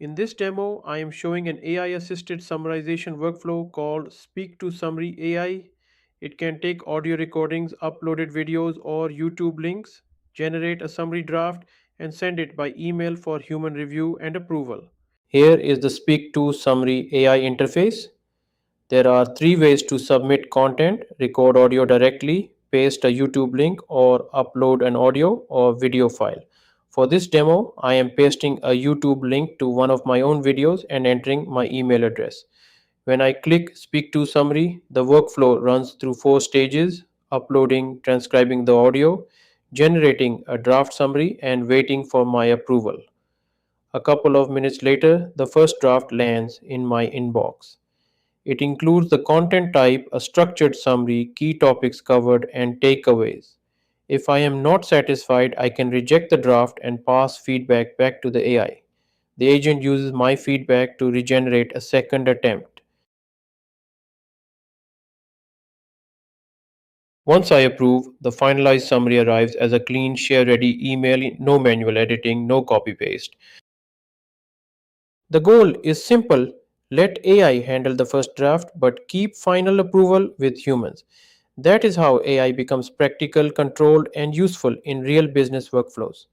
In this demo, I am showing an AI-assisted summarization workflow called Speak to Summary AI. It can take audio recordings, uploaded videos, or YouTube links, generate a summary draft, and send it by email for human review and approval. Here is the Speak to Summary AI interface. There are three ways to submit content: record audio directly, paste a YouTube link, or upload an audio or video file. For this demo, I am pasting a YouTube link to one of my own videos and entering my email address. When I click Speak to Summary, the workflow runs through four stages: uploading, transcribing the audio, generating a draft summary, and waiting for my approval. A couple of minutes later, the first draft lands in my inbox. It includes the content type, a structured summary, key topics covered, and takeaways. If I am not satisfied, I can reject the draft and pass feedback back to the AI. The agent uses my feedback to regenerate a second attempt. Once I approve, the finalized summary arrives as a clean, share ready email, no manual editing, no copy paste. The goal is simple: let AI handle the first draft, but keep final approval with humans. That is how AI becomes practical, controlled, and useful in real business workflows.